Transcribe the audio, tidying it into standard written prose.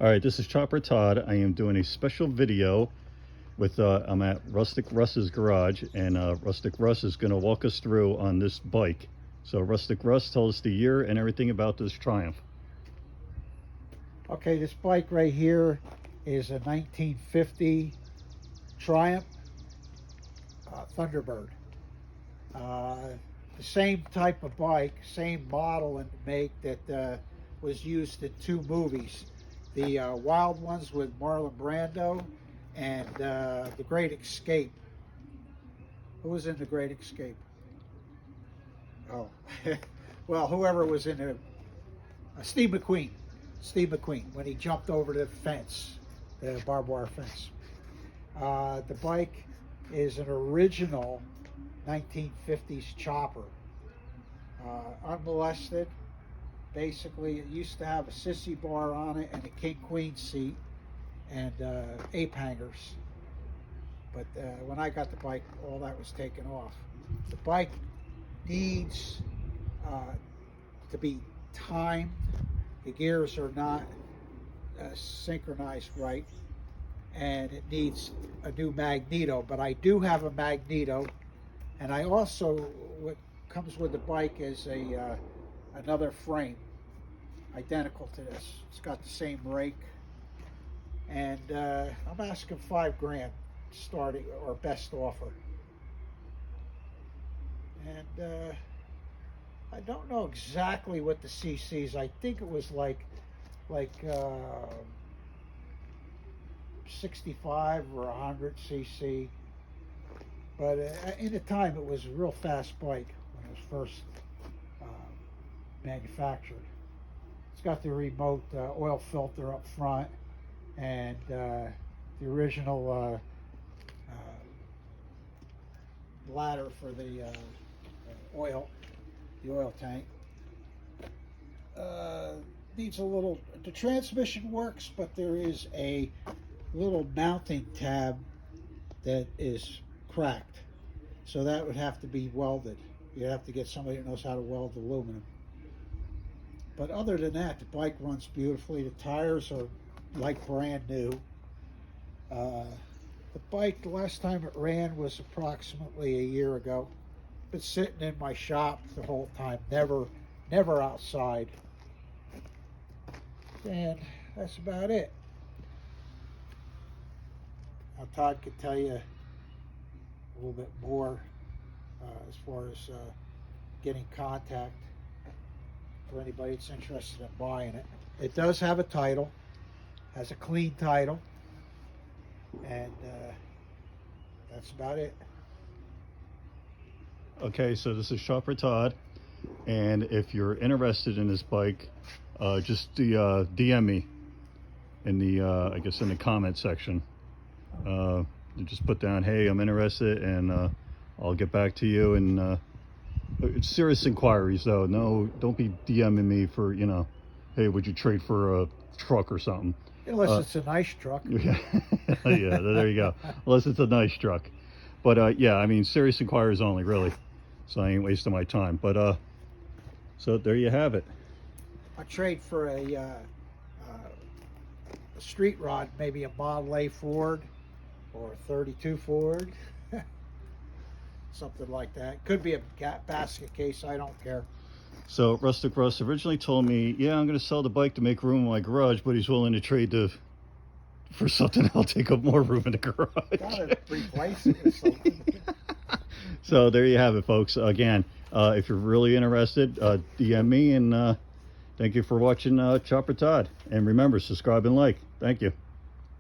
All right, this is Chopper Todd. I am doing a special video with, I'm at Rustic Russ's garage, and Rustic Russ is going to walk us through on this bike. So Rustic Russ, tell us the year and everything about this Triumph. Okay, this bike right here is a 1950 Triumph Thunderbird. The same type of bike, same model and make that was used in two movies. The Wild Ones with Marlon Brando and The Great Escape. Who was in The Great Escape? Oh, well, whoever was in it. Steve McQueen. Steve McQueen, when he jumped over the fence, the barbed wire fence. The bike is an original 1950s chopper. Unmolested. Basically, it used to have a sissy bar on it and a king-queen seat and ape hangers. But when I got the bike, all that was taken off. The bike needs to be timed. The gears are not synchronized right, and it needs a new magneto. But I do have a magneto, and I also, what comes with the bike is a another frame identical to this. It's got the same rake, and I'm asking $5,000 starting or best offer. And I don't know exactly what the CCs. I think it was like 65 or 100 cc. But in the time, it was a real fast bike when it was first manufactured. It's got the remote oil filter up front, and the original ladder for the oil tank. Needs a little, the transmission works, but there is a little mounting tab that is cracked. So that would have to be welded. You'd have to get somebody that knows how to weld aluminum. But other than that, the bike runs beautifully. The tires are like brand new. The bike, the last time it ran was approximately a year ago. Been sitting in my shop the whole time, never outside. And that's about it. Now Todd could tell you a little bit more as far as getting contact for anybody that's interested in buying it. It does have a title, has a clean title, and that's about it. Okay, so this is Chopper Todd, and if you're interested in this bike, just DM me in the I guess in the comment section. You just put down, hey, I'm interested, and I'll get back to you. And it's serious inquiries though. No, don't be DMing me for, you know, hey, would you trade for a truck or something? Unless it's a nice truck. Yeah, yeah, there you go. Unless it's a nice truck. But yeah, I mean, serious inquiries only, really. So I ain't wasting my time. But so there you have it. I trade for a street rod, maybe a Model A Ford or a 32 Ford. Something like that. Could be a basket case, I don't care. So Rustic Russ originally told me, yeah, I'm going to sell the bike to make room in my garage, but he's willing to trade for something that'll take up more room in the garage. Gotta replace it with something. So there you have it, folks. Again, if you're really interested, DM me, and thank you for watching Chopper Todd. And remember, subscribe and like. Thank you.